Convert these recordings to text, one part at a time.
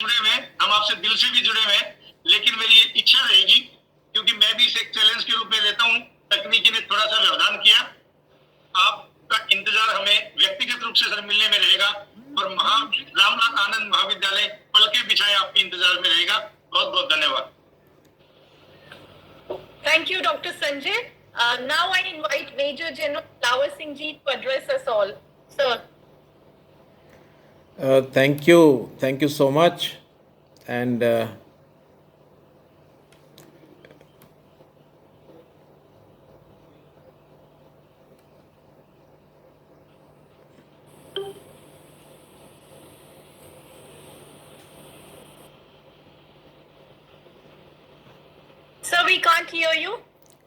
जुड़े हुए हैं, हम आपसे दिल से भी जुड़े हुए हैं, लेकिन मेरी ये इच्छा रहेगी, क्योंकि मैं भी इसे एक चैलेंज के रूप में लेता हूँ। तकनीकी ने थोड़ा सा व्यवधान किया, आपका इंतजार हमें व्यक्तिगत रूप से सर मिलने में रहेगा, और रामनाथ आनंद महाविद्यालय पलके बिछाए आपके इंतजार में रहेगा। बहुत बहुत धन्यवाद। Thank you, Dr. Sanjay. Now I invite Major General Flower Singh Ji to address us all. Sir. Thank you so much. And Sir, we can't hear you.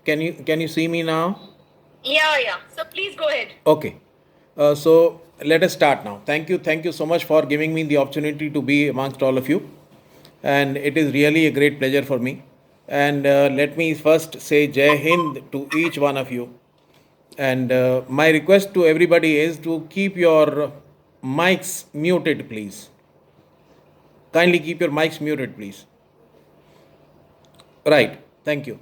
can you see me now? Yeah. So please go ahead. Okay. So let us start now. Thank you so much for giving me the opportunity to be amongst all of you, and it is really a great pleasure for me. And let me first say Jai Hind to each one of you. And my request to everybody is to keep your mics muted, please. Kindly keep your mics muted, please. Right. Thank you.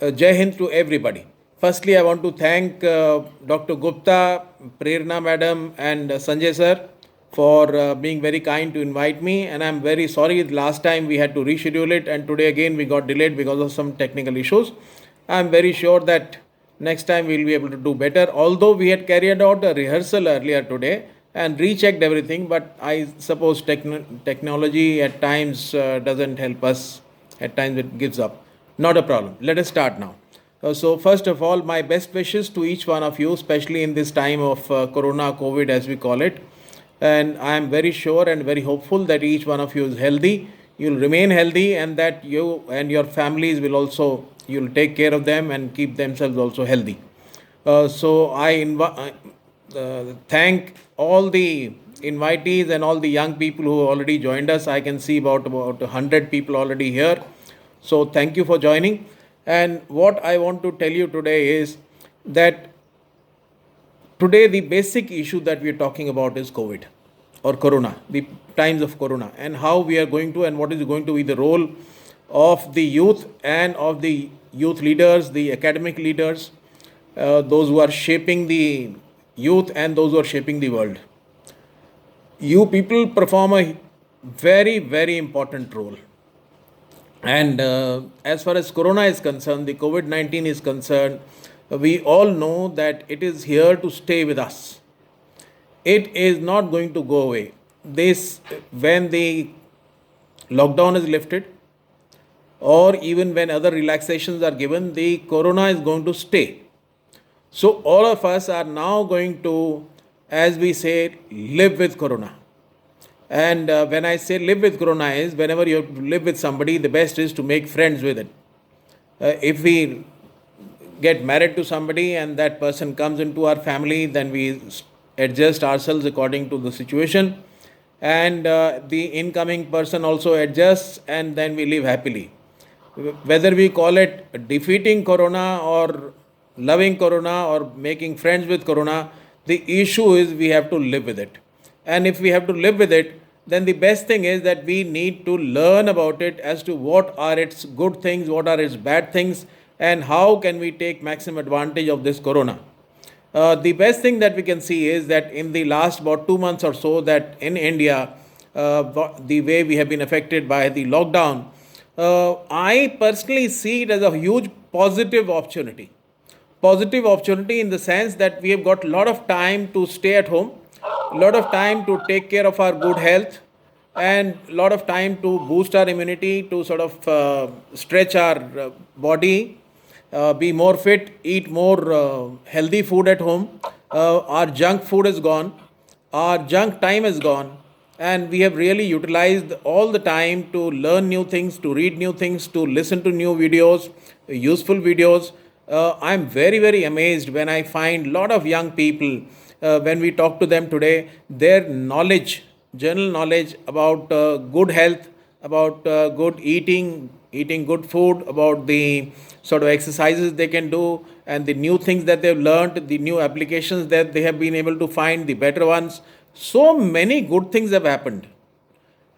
Jai Hind to everybody. Firstly, I want to thank Dr. Gupta, Prerna Madam, and Sanjay Sir for being very kind to invite me. And I'm very sorry, last time we had to reschedule it, and today again we got delayed because of some technical issues. I'm very sure that next time we'll be able to do better. Although we had carried out a rehearsal earlier today and rechecked everything, but I suppose technology at times doesn't help us. At times it gives up. Not a problem. Let us start now. So first of all, my best wishes to each one of you, especially in this time of Corona, COVID as we call it. And I am very sure and very hopeful that each one of you is healthy. You'll remain healthy, and that you and your families will also, you'll take care of them and keep themselves also healthy. So I thank all the invitees and all the young people who already joined us. I can see about 100 people already here. So thank you for joining. And what I want to tell you today is that today the basic issue that we are talking about is COVID or Corona, the times of Corona, and how we are going to, and what is going to be the role of the youth and of the youth leaders, the academic leaders, those who are shaping the youth and those who are shaping the world. You people perform a very, very important role. And as far as Corona is concerned, the COVID-19 is concerned, we all know that it is here to stay with us. It is not going to go away. When the lockdown is lifted, or even when other relaxations are given, the Corona is going to stay. So all of us are now going to, as we say, live with Corona. And when I say live with Corona is, whenever you have to live with somebody, the best is to make friends with it. If we get married to somebody and that person comes into our family, then we adjust ourselves according to the situation. And the incoming person also adjusts, and then we live happily. Whether we call it defeating Corona or loving Corona or making friends with Corona, the issue is we have to live with it. And if we have to live with it, then the best thing is that we need to learn about it as to what are its good things, what are its bad things, and how can we take maximum advantage of this Corona. The best thing that we can see is that in the last about 2 months or so, that in India, the way we have been affected by the lockdown, I personally see it as a huge positive opportunity. Positive opportunity in the sense that we have got a lot of time to stay at home, a lot of time to take care of our good health, and a lot of time to boost our immunity, to sort of stretch our body, be more fit, eat more healthy food at home. Our junk food is gone, our junk time is gone, and we have really utilized all the time to learn new things, to read new things, to listen to new videos, useful videos. I'm very, very amazed when I find a lot of young people, when we talk to them today, their knowledge, general knowledge about good health, about good eating good food, about the sort of exercises they can do, and the new things that they've learned, the new applications that they have been able to find, the better ones. So many good things have happened.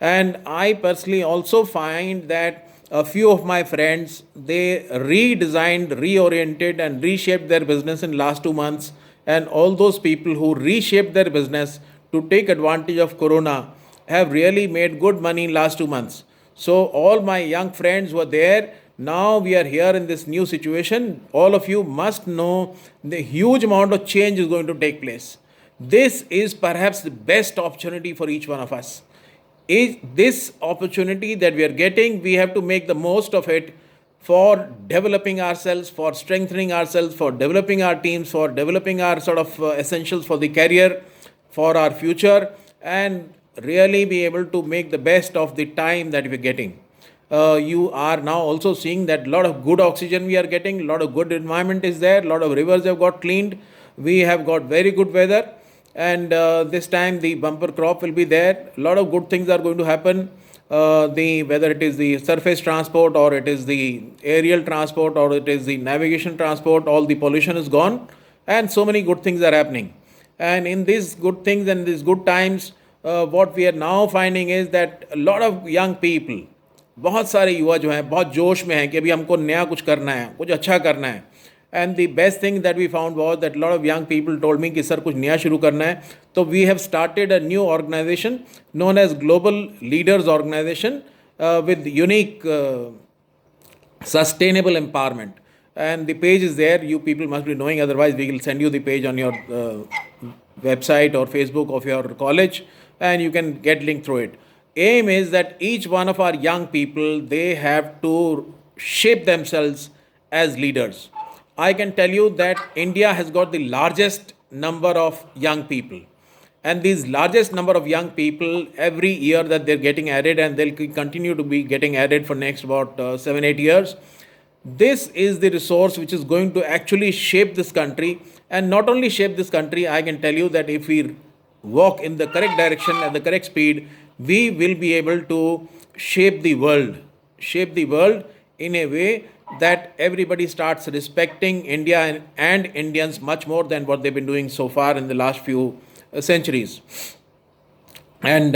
And I personally also find that a few of my friends, they redesigned, reoriented and reshaped their business in last 2 months. And all those people who reshaped their business to take advantage of corona have really made good money in last 2 months. So all my young friends were there. Now we are here in this new situation. All of you must know the huge amount of change is going to take place. This is perhaps the best opportunity for each one of us. Is this opportunity that we are getting, we have to make the most of it for developing ourselves, for strengthening ourselves, for developing our teams, for developing our sort of essentials for the career, for our future, and really be able to make the best of the time that we're getting. You are now also seeing that a lot of good oxygen we are getting, a lot of good environment is there, a lot of rivers have got cleaned, we have got very good weather, and this time the bumper crop will be there. A lot of good things are going to happen. Whether it is the surface transport or it is the aerial transport or it is the navigation transport, all the pollution is gone, and so many good things are happening. And in these good things and these good times, what we are now finding is that a lot of young people, बहुत सारे युवा जो हैं बहुत जोश में हैं कि अभी हमको नया कुछ करना है, कुछ अच्छा करना है. And the best thing that we found was that a lot of young people told me कि सर कुछ नया शुरू करना है. So we have started a new organization known as Global Leaders Organization with unique sustainable empowerment. And the page is there. You people must be knowing. Otherwise, we will send you the page on your website or Facebook of your college, and you can get link through it. Aim is that each one of our young people, they have to shape themselves as leaders. I can tell you that India has got the largest number of young people, and these largest number of young people every year that they're getting added, and they'll continue to be getting added for next about 7-8 years. This is the resource which is going to actually shape this country, and not only shape this country, I can tell you that if we walk in the correct direction at the correct speed, we will be able to shape the world in a way that everybody starts respecting India and Indians much more than what they've been doing so far in the last few centuries. And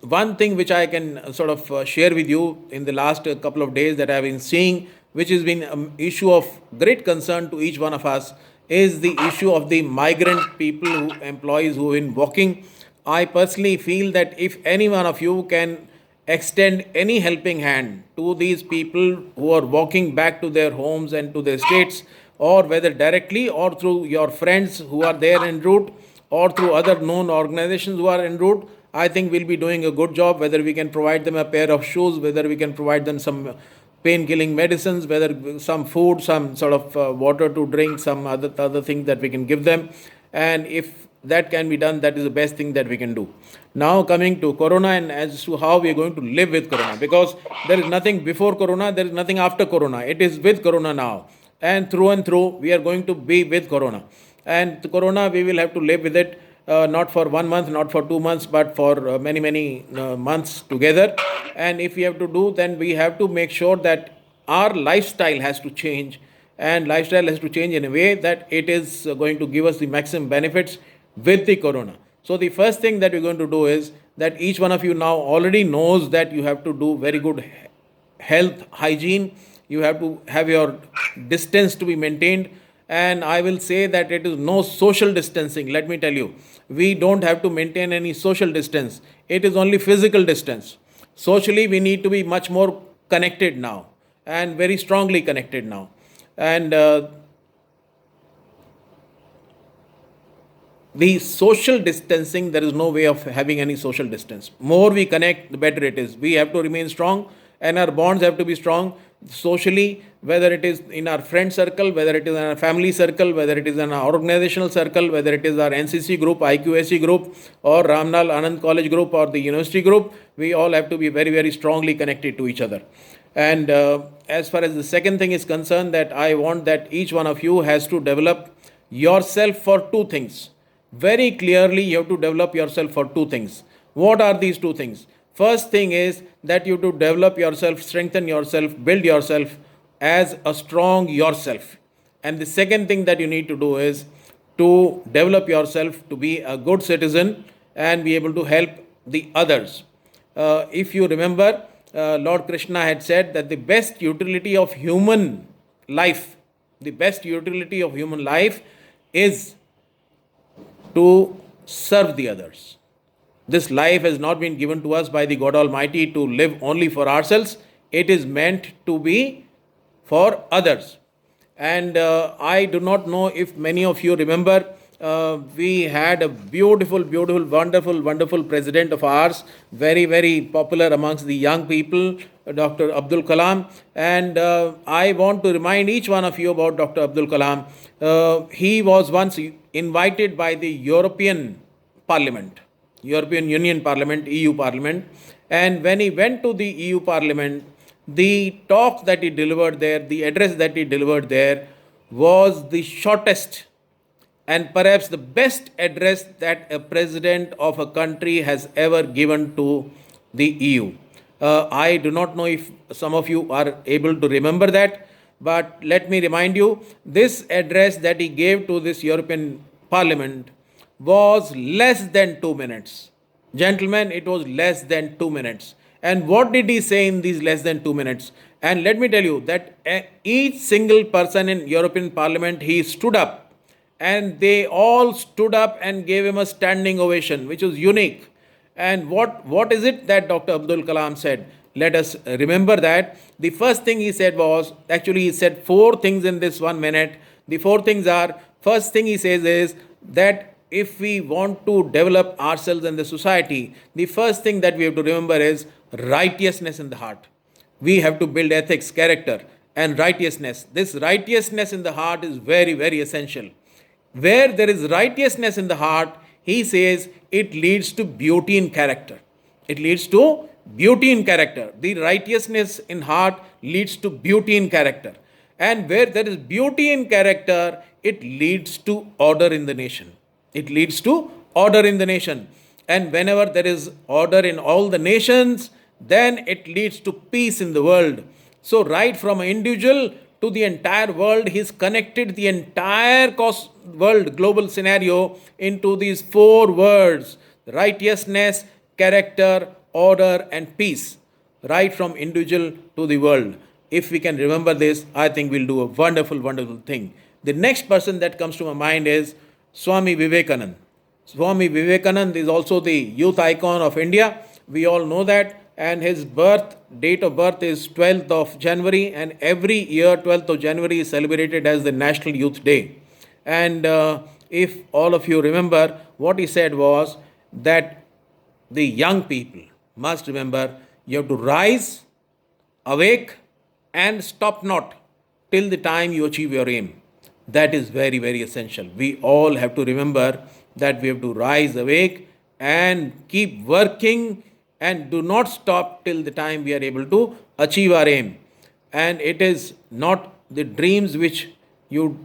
one thing which I can sort of share with you in the last couple of days that I've been seeing, which has been an issue of great concern to each one of us, is the issue of the migrant people, employees who have been working. I personally feel that if any one of you can extend any helping hand to these people who are walking back to their homes and to their states, or whether directly or through your friends who are there en route, or through other known organizations who are en route, I think we'll be doing a good job. Whether we can provide them a pair of shoes, whether we can provide them some pain-killing medicines, whether some food, some sort of water to drink, some other things that we can give them. And if that can be done, that is the best thing that we can do. Now coming to corona and as to how we are going to live with corona, because there is nothing before corona, there is nothing after corona. It is with corona now, and through we are going to be with corona. And the corona, we will have to live with it, not for 1 month, not for 2 months, but for many months together. And if we have to do, then we have to make sure that our lifestyle has to change, and lifestyle has to change in a way that it is going to give us the maximum benefits with the corona. So the first thing that we're going to do is that each one of you now already knows that you have to do very good health hygiene. You have to have your distance to be maintained. And I will say that it is no social distancing. Let me tell you, we don't have to maintain any social distance. It is only physical distance. Socially, we need to be much more connected now, and very strongly connected now. And the social distancing, there is no way of having any social distance. More we connect, the better it is. We have to remain strong, and our bonds have to be strong socially, whether it is in our friend circle, whether it is in our family circle, whether it is in our organizational circle, whether it is our NCC group, IQAC group, or Ramnal Anand College group, or the university group. We all have to be very strongly connected to each other. And as far as the second thing is concerned, that I want that each one of you has to develop yourself for two things. Very clearly, you have to develop yourself for two things. What are these two things? First thing is that you have to develop yourself, strengthen yourself, build yourself as a strong yourself. And the second thing that you need to do is to develop yourself to be a good citizen and be able to help the others. If you remember, Lord Krishna had said that the best utility of human life, the best utility of human life is to serve the others. This life has not been given to us by the God Almighty to live only for ourselves. It is meant to be for others. And I do not know if many of you remember, we had a beautiful, wonderful president of ours, very popular amongst the young people, Dr. Abdul Kalam. And I want to remind each one of you about Dr. Abdul Kalam. He was once invited by the European Parliament, European Union Parliament, EU Parliament. And when he went to the EU Parliament, the talk that he delivered there, the address that he delivered there was the shortest and perhaps the best address that a president of a country has ever given to the EU. I do not know if some of you are able to remember that, but let me remind you, this address that he gave to this European Parliament was less than 2 minutes. Gentlemen, it was less than 2 minutes. And what did he say in these less than 2 minutes? And let me tell you that each single person in European Parliament, he stood up, and they all stood up and gave him a standing ovation, which was unique. And what is it that Dr. Abdul Kalam said? Let us remember that. The first thing he said was, actually he said 4 things in this 1 minute. The 4 things are, first thing he says is that if we want to develop ourselves in the society, the first thing that we have to remember is righteousness in the heart. We have to build ethics, character, and righteousness. This righteousness in the heart is very essential. Where there is righteousness in the heart, he says it leads to beauty in character. It leads to beauty in character. The righteousness in heart leads to beauty in character. And where there is beauty in character, it leads to order in the nation. It leads to order in the nation. And whenever there is order in all the nations, then it leads to peace in the world. So right from an individual to the entire world, he's connected the entire world, global scenario into these 4 words: righteousness, character, order, and peace. Right from individual to the world. If we can remember this, I think we'll do a wonderful thing. The next person that comes to my mind is Swami Vivekananda. Swami Vivekananda is also the youth icon of India. We all know that. And his date of birth is 12th of January. And every year, 12th of January is celebrated as the National Youth Day. And if all of you remember, what he said was that the young people must remember, you have to rise, awake, and stop not till the time you achieve your aim. That is very essential. We all have to remember that we have to rise, awake, and keep working, and do not stop till the time we are able to achieve our aim. And it is not the dreams which you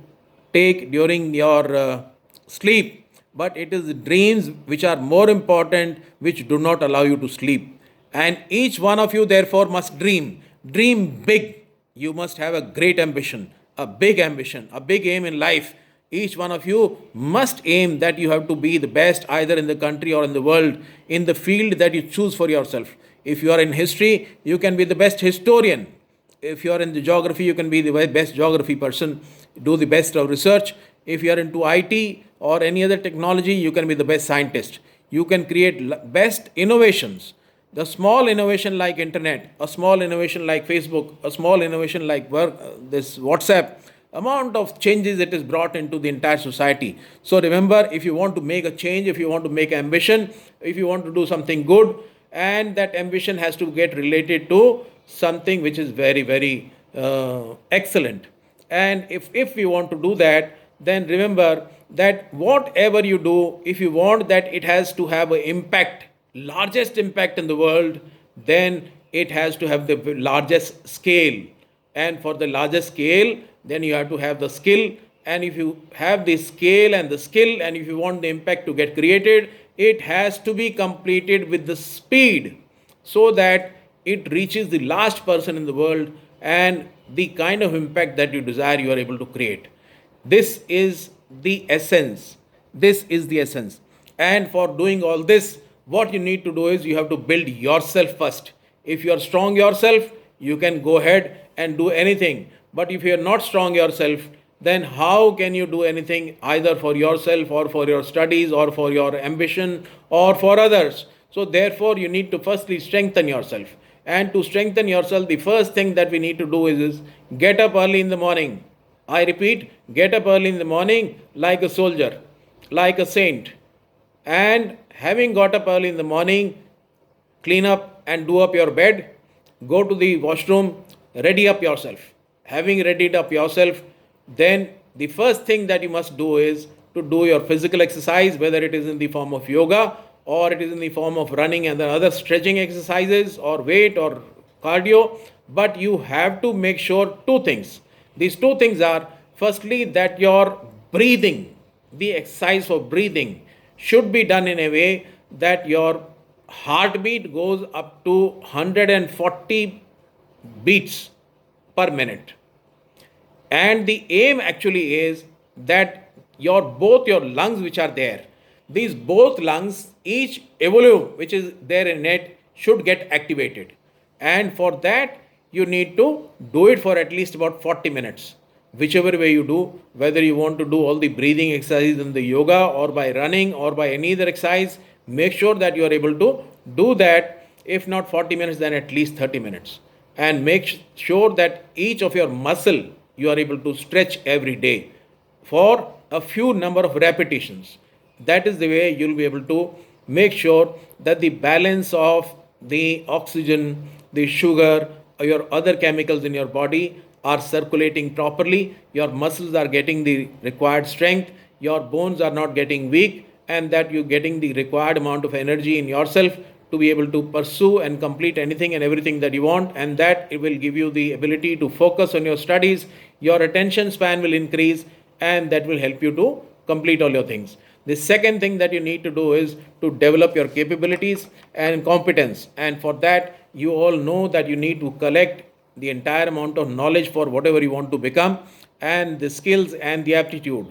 take during your sleep, but it is the dreams which are more important, which do not allow you to sleep. And each one of you therefore must dream big. You must have a great ambition, a big aim in life. Each one of you must aim that you have to be the best either in the country or in the world, in the field that you choose for yourself. If you are in history, you can be the best historian. If you are in the geography, you can be the best geography person, do the best of research. If you are into IT or any other technology, you can be the best scientist. You can create best innovations. The small innovation like internet, a small innovation like Facebook, a small innovation like this WhatsApp, amount of changes it has brought into the entire society. So remember, if you want to make a change, if you want to make ambition, if you want to do something good, and that ambition has to get related to something which is very excellent. And if we want to do that, then remember that whatever you do, if you want that it has to have an impact, largest impact in the world, then it has to have the largest scale. And for the largest scale, then you have to have the skill. And if you have the scale and the skill, and if you want the impact to get created, it has to be completed with the speed so that it reaches the last person in the world, and the kind of impact that you desire, you are able to create. This is the essence. And for doing all this, what you need to do is you have to build yourself first. If you are strong yourself, you can go ahead and do anything. But if you are not strong yourself, then how can you do anything either for yourself or for your studies or for your ambition or for others? So, therefore, you need to firstly strengthen yourself. And to strengthen yourself, the first thing that we need to do is get up early in the morning. I repeat, get up early in the morning like a soldier, like a saint. And having got up early in the morning, clean up and do up your bed, go to the washroom, ready up yourself. Having readied up yourself, then the first thing that you must do is to do your physical exercise, whether it is in the form of yoga or it is in the form of running and the other stretching exercises or weight or cardio. But you have to make sure two things. These two things are, firstly, that your breathing, the exercise for breathing, should be done in a way that your heartbeat goes up to 140 beats per minute. And the aim actually is that both your lungs which are there, these both lungs, each evolve which is there in it, should get activated. And for that, you need to do it for at least about 40 minutes. Whichever way you do, whether you want to do all the breathing exercises in the yoga or by running or by any other exercise, make sure that you are able to do that. If not 40 minutes, then at least 30 minutes. And make sure that each of your muscle you are able to stretch every day for a few number of repetitions. That is the way you will be able to make sure that the balance of the oxygen, the sugar, or your other chemicals in your body are circulating properly, your muscles are getting the required strength, your bones are not getting weak, and that you're getting the required amount of energy in yourself to be able to pursue and complete anything and everything that you want, and that it will give you the ability to focus on your studies, your attention span will increase, and that will help you to complete all your things. The second thing that you need to do is to develop your capabilities and competence, and for that you all know that you need to collect the entire amount of knowledge for whatever you want to become, and the skills and the aptitude.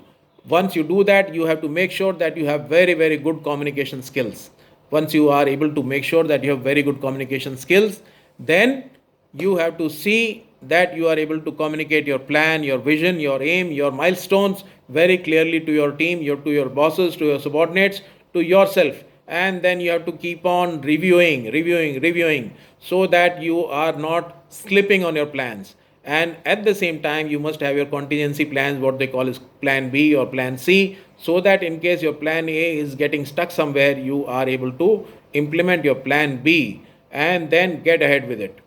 Once you do that, you have to make sure that you have very, very good communication skills. Once you are able to make sure that you have very good communication skills, then you have to see that you are able to communicate your plan, your vision, your aim, your milestones very clearly to your team, to your bosses, to your subordinates, to yourself. And then you have to keep on reviewing, so that you are not slipping on your plans. And at the same time, you must have your contingency plans, what they call is plan B or plan C, so that in case your plan A is getting stuck somewhere, you are able to implement your plan B and then get ahead with it.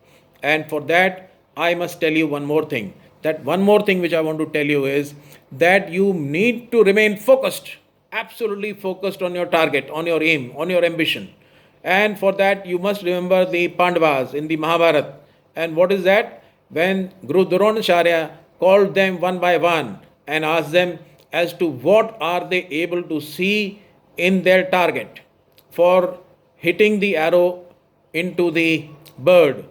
And for that, I must tell you one more thing. That one more thing which I want to tell you is that you need to remain focused, absolutely focused on your target, on your aim, on your ambition. And for that, you must remember the Pandavas in the Mahabharata. And what is that? When Guru Dronacharya called them one by one and asked them as to what are they able to see in their target for hitting the arrow into the bird.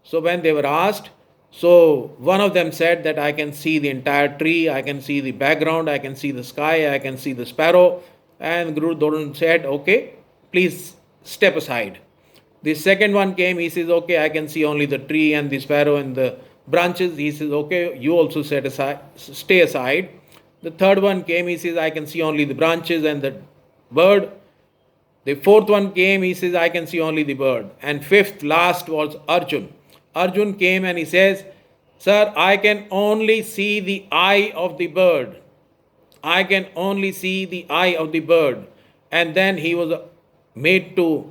So when they were asked, so one of them said that I can see the entire tree, I can see the background, I can see the sky, I can see the sparrow. And Guru Dron said, okay, please step aside. The second one came, he says, okay, I can see only the tree and the sparrow and the branches. He says, okay, you also stay aside. The third one came, he says, I can see only the branches and the bird. The fourth one came, he says, I can see only the bird. And fifth, last was Arjun. Arjun came and he says, sir, I can only see the eye of the bird. I can only see the eye of the bird. And then he was made to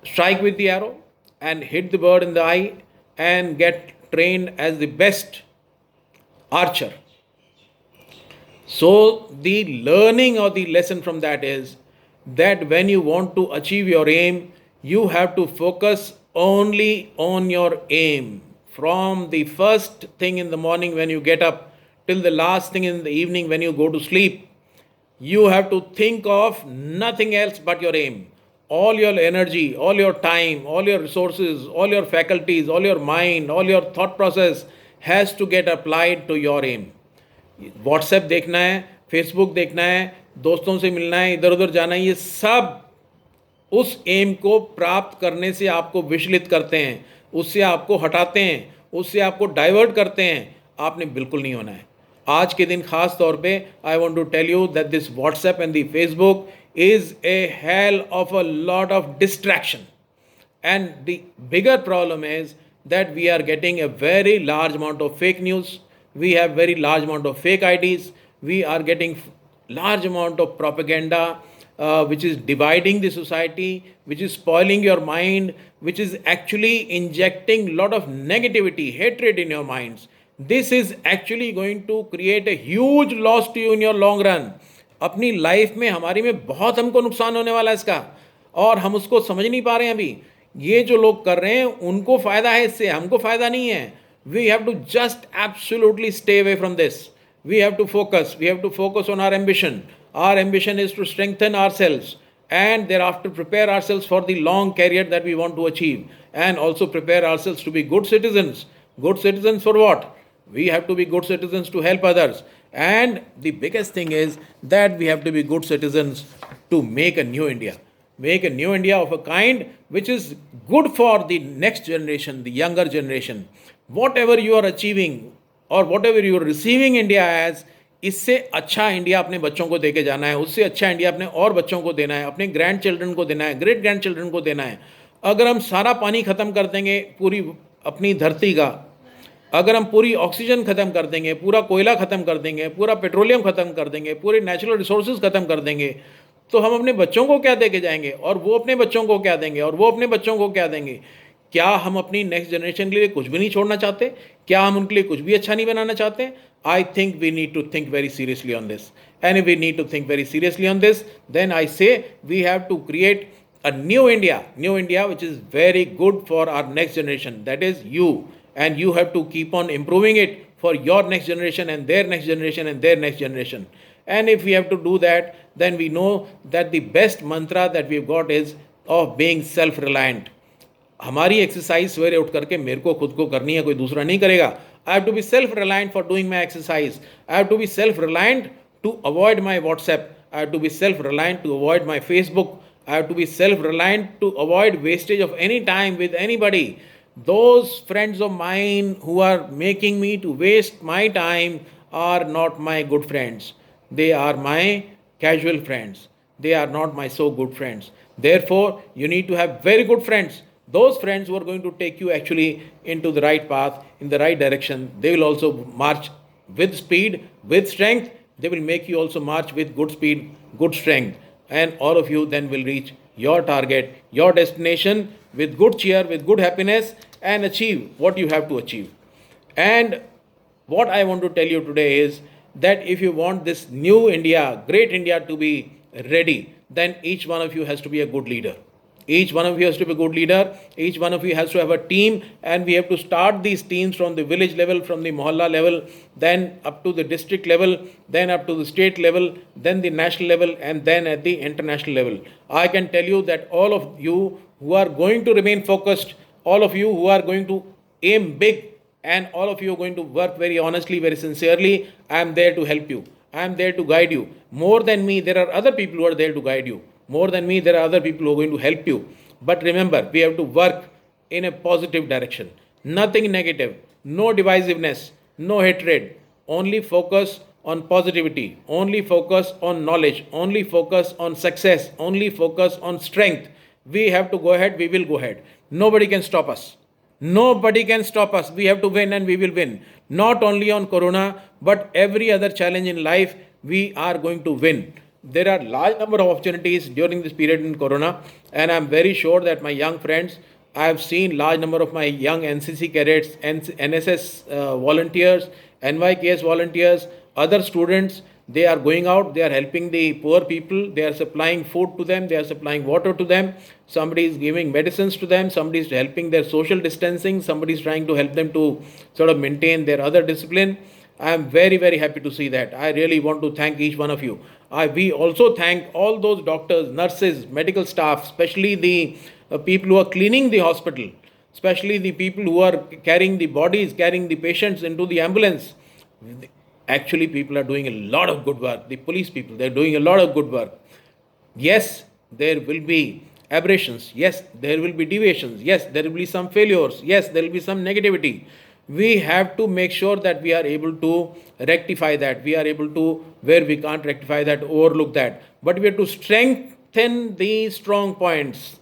strike with the arrow and hit the bird in the eye and get trained as the best archer. So the learning or the lesson from that is that when you want to achieve your aim, you have to focus only on your aim. From the first thing in the morning when you get up till the last thing in the evening when you go to sleep, you have to think of nothing else but your aim. All your energy, all your time, all your resources, all your faculties, all your mind, all your thought process has to get applied to your aim. WhatsApp देखना है, Facebook देखना है, दोस्तों से मिलना है, इधर उधर जाना है, ये सब उस एम को प्राप्त करने से आपको विचलित करते हैं, उससे आपको हटाते हैं, उससे आपको डाइवर्ट करते हैं, आपने बिल्कुल नहीं होना है। आज के दिन खास तौर पे I want to tell you that this WhatsApp and the Facebook is a hell of a lot of distraction. And the bigger problem is that we are getting a very large amount of fake news. We have very large amount of fake IDs. We are getting large amount of propaganda, which is dividing the society, which is spoiling your mind, which is actually injecting lot of negativity, hatred in your minds. This is actually going to create a huge loss to you in your long run. अपनी life में हमारी में बहुत हमको नुकसान होने वाला है इसका, और हम उसको समझ नहीं पा रहे हैं अभी. ये जो लोग कर रहे हैं उनको फ़ायदा है इससे, हमको फ़ायदा नहीं है. We have to just absolutely stay away from this. We have to focus on our ambition. Our ambition is to strengthen ourselves and thereafter prepare ourselves for the long career that we want to achieve, and also prepare ourselves to be good citizens. Good citizens for what? We have to be good citizens to help others, and the biggest thing is that we have to be good citizens to make a new India. Make a new India of a kind which is good for the next generation, the younger generation. Whatever you are achieving or whatever you are receiving India as, इससे अच्छा India अपने बच्चों को देके जाना है, उससे अच्छा इंडिया अपने और बच्चों को देना है, अपने ग्रैंड चिल्ड्रन को देना है, ग्रेट ग्रैंड चिल्ड्रन को देना है. अगर हम सारा पानी ख़त्म कर देंगे पूरी अपनी धरती का, अगर हम पूरी ऑक्सीजन ख़त्म कर देंगे, पूरा कोयला ख़त्म कर देंगे, पूरा पेट्रोलियम ख़त्म कर देंगे, पूरे नेचुरल रिसोर्सेज ख़त्म कर देंगे, तो हम अपने बच्चों को क्या दे के जाएंगे, और वो अपने बच्चों को क्या देंगे, और वो अपने बच्चों को क्या देंगे. क्या हम अपनी नेक्स्ट जनरेशन के लिए कुछ भी नहीं छोड़ना चाहते? क्या हम उनके लिए कुछ भी अच्छा नहीं बनाना चाहते? I think we need to think very seriously on this, and if we need to think very seriously on this, then I say we have to create a new India which is very good for our next generation, that is you, and you have to keep on improving it for your next generation and their next generation and their next generation. And if we have to do that, then we know that the best mantra that we've got is of being self-reliant. हमारी exercise सवेरे उठ करके मेरे को खुद को करनी है, कोई दूसरा नहीं करेगा. I have to be self reliant for doing my exercise. I have to be self reliant to avoid my WhatsApp. I have to be self reliant to avoid my Facebook. I have to be self-reliant to avoid wastage of any time with anybody. Those friends of mine who are making me to waste my time are not my good friends. They are my casual friends. They are not my so good friends. Therefore, you need to have very good friends. Those friends who are going to take you actually into the right path, in the right direction. They will also march with speed, with strength. They will make you also march with good speed, good strength. And all of you then will reach your target, your destination with good cheer, with good happiness, and achieve what you have to achieve. And what I want to tell you today is that if you want this new India, great India to be ready, then each one of you has to be a good leader. Each one of you has to be a good leader. Each one of you has to have a team, and we have to start these teams from the village level, from the mohalla level, then up to the district level, then up to the state level, then the national level, and then at the international level. I can tell you that all of you who are going to remain focused, all of you who are going to aim big, and all of you are going to work very honestly, very sincerely, I am there to help you. I am there to guide you. More than me, there are other people who are there to guide you. More than me, there are other people who are going to help you. But remember, we have to work in a positive direction. Nothing negative, no divisiveness, no hatred. Only focus on positivity. Only focus on knowledge. Only focus on success. Only focus on strength. We have to go ahead, we will go ahead. Nobody can stop us. Nobody can stop us. We have to win, and we will win. Not only on Corona, but every other challenge in life, we are going to win. There are large number of opportunities during this period in Corona, and I am very sure that my young friends, I have seen large number of my young NCC cadets, NSS volunteers, NYKS volunteers, other students. They are going out, they are helping the poor people, they are supplying food to them, they are supplying water to them, somebody is giving medicines to them, somebody is helping their social distancing, somebody is trying to help them to sort of maintain their other discipline. I am very, very happy to see that. I really want to thank each one of you. We also thank all those doctors, nurses, medical staff, especially the people who are cleaning the hospital, especially the people who are carrying the bodies, carrying the patients into the ambulance. Actually, people are doing a lot of good work. The police people, they are doing a lot of good work. Yes, there will be aberrations. Yes, there will be deviations. Yes, there will be some failures. Yes, there will be some negativity. We have to make sure that we are able to rectify that. We are able to, where we can't rectify that, overlook that. But we have to strengthen these strong points,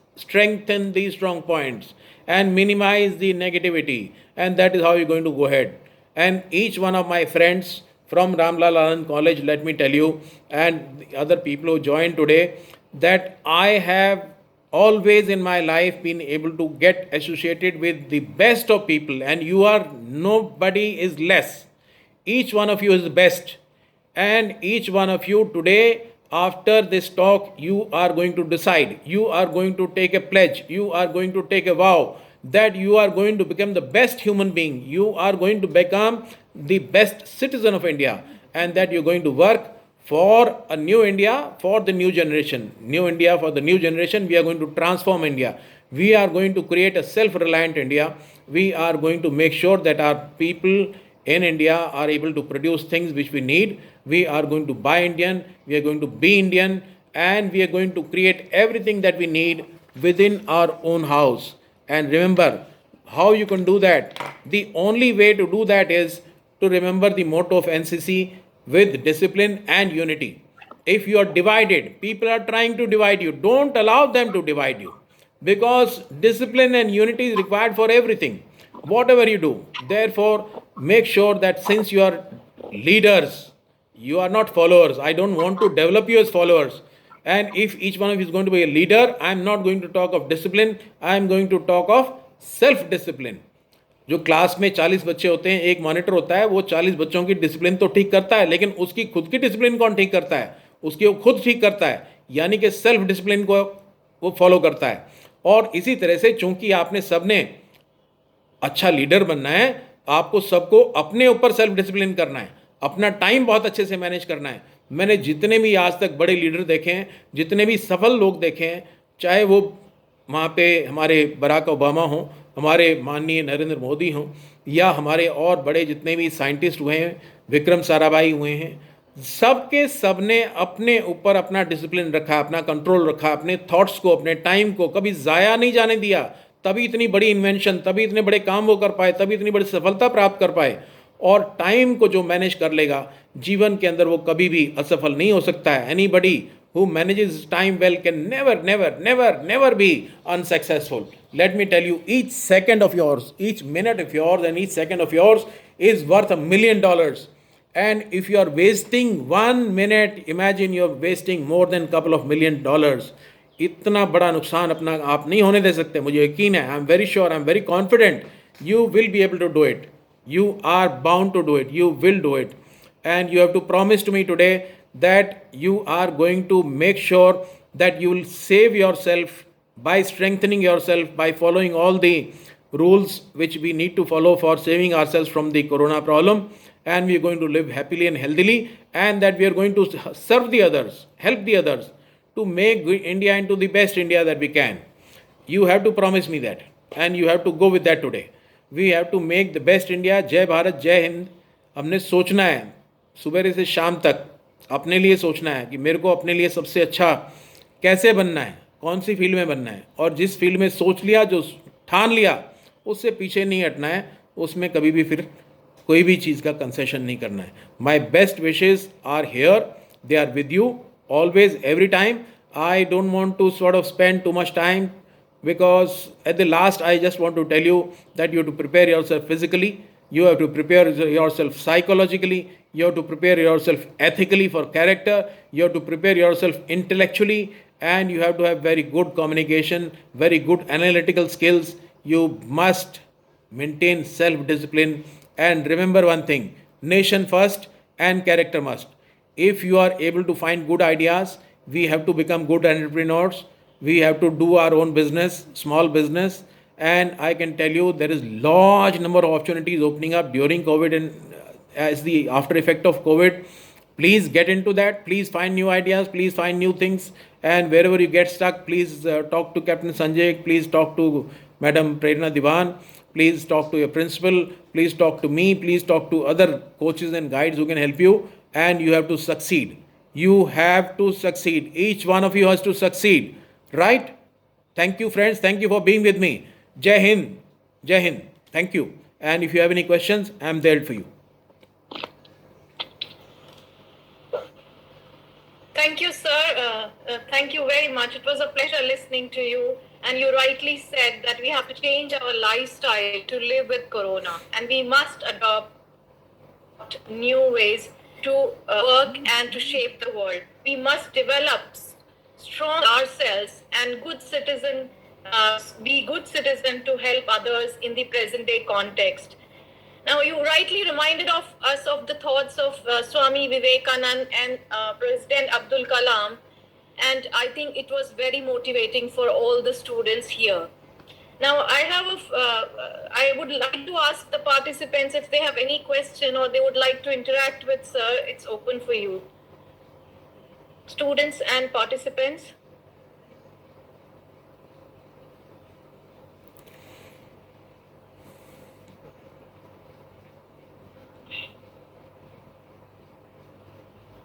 and minimize the negativity. And that is how you're going to go ahead. And each one of my friends from Ramlal Anand College, let me tell you, and the other people who joined today, that I have always in my life been able to get associated with the best of people, and you are, nobody is less. Each one of you is the best. And each one of you today, after this talk, you are going to decide, you are going to take a pledge, you are going to take a vow that you are going to become the best human being, you are going to become the best citizen of India, and that you're going to work for a new India, for the new generation. New India for the new generation. We are going to transform India. We are going to create a self-reliant India. We are going to make sure that our people in India are able to produce things which we need. We are going to buy Indian. We are going to be Indian. And we are going to create everything that we need within our own house. And remember, how you can do that? The only way to do that is to remember the motto of NCC, with discipline and unity. If you are divided, people are trying to divide you. Don't allow them to divide you, because discipline and unity is required for everything, whatever you do. Therefore, make sure that since you are leaders, you are not followers. I don't want to develop you as followers. And if each one of you is going to be a leader, I am not going to talk of discipline. I am going to talk of self-discipline. जो class में 40 बच्चे होते हैं, एक monitor होता है, वो 40 बच्चों की डिसिप्लिन तो ठीक करता है, लेकिन उसकी खुद की डिसिप्लिन कौन ठीक करता है? उसकी वो खुद ठीक करता है, यानी कि सेल्फ डिसिप्लिन को वो फॉलो करता है. और इसी तरह से, चूंकि आपने सबने अच्छा लीडर बनना है, आपको सबको अपने ऊपर सेल्फ डिसिप्लिन करना है, अपना टाइम बहुत अच्छे से मैनेज करना है. मैंने जितने भी आज तक बड़े लीडर देखे हैं, जितने भी सफल लोग देखे हैं, चाहे वो वहाँ पे हमारे बराक ओबामा हों, हमारे माननीय नरेंद्र मोदी हों, या हमारे और बड़े जितने भी साइंटिस्ट हुए हैं, विक्रम साराभाई हुए हैं, सबके सब ने अपने ऊपर अपना डिसिप्लिन रखा, अपना कंट्रोल रखा, अपने थॉट्स को, अपने टाइम को कभी ज़ाया नहीं जाने दिया. तभी इतनी बड़ी इन्वेंशन, तभी इतने बड़े काम वो कर पाए, तभी इतनी बड़ी सफलता प्राप्त कर पाए. और टाइम को जो मैनेज कर लेगा जीवन के अंदर, वो कभी भी असफल नहीं हो सकता है. Anybody who manages time well can never be unsuccessful. Let me tell you, each second of yours, each minute of yours, and each second of yours is worth $1 million. And if you are wasting 1 minute, imagine you are wasting more than couple of $1 million. इतना बड़ा नुकसान अपना आप नहीं होने दे सकते. मुझे यकीन है, I am very sure, I am very confident you will be able to do it. You are bound to do it. You will do it. And you have to promise to me today that you are going to make sure that you will save yourself by strengthening yourself, by following all the rules which we need to follow for saving ourselves from the corona problem. And we are going to live happily and healthily, and that we are going to serve the others, help the others to make India into the best India that we can. You have to promise me that, and you have to go with that today. We have to make the best India. जय भारत, जय हिंद. हमने सोचना है सुबह से शाम तक, अपने लिए सोचना है कि मेरे को अपने लिए सबसे अच्छा कैसे बनना है, कौन सी फील्ड में बनना है, और जिस फील्ड में सोच लिया, जो ठान लिया, उससे पीछे नहीं हटना है, उसमें कभी भी फिर कोई भी चीज़ का कंसेशन नहीं करना है. My best wishes are here, they are with you always, every time. I don't want to sort of spend too much time, because at the last I just want to tell you that you have to prepare yourself physically, you have to prepare yourself psychologically, you have to prepare yourself ethically for character, you have to prepare yourself intellectually, and you have to have very good communication, very good analytical skills. You must maintain self-discipline, and remember one thing: nation first and character must. If you are able to find good ideas, we have to become good entrepreneurs. We have to do our own business, small business, and I can tell you there is large number of opportunities opening up during COVID and as the after effect of COVID. Please get into that. Please find new ideas. Please find new things. And wherever you get stuck, please talk to Captain Sanjay. Please talk to Madam Prerna Diwan. Please talk to your principal. Please talk to me. Please talk to other coaches and guides who can help you. And you have to succeed. You have to succeed. Each one of you has to succeed. Right? Thank you, friends. Thank you for being with me. Jai Hind. Jai Hind. Thank you. And if you have any questions, I'm there for you. Thank you, sir. Thank you very much. It was a pleasure listening to you. And you rightly said that we have to change our lifestyle to live with Corona. And we must adopt new ways to work and to shape the world. We must develop strong ourselves and be good citizen to help others in the present day context. Now, you rightly reminded us of the thoughts of Swami Vivekananda and President Abdul Kalam, and I think it was very motivating for all the students here. Now, I would like to ask the participants if they have any question or they would like to interact with sir. It's open for you, students and participants.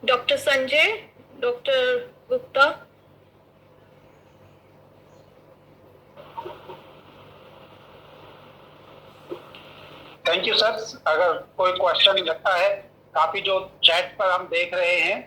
Dr. Sanjay, Dr. Gupta. Thank you sir. अगर कोई question लगता है, काफी जो chat पर हम देख रहे हैं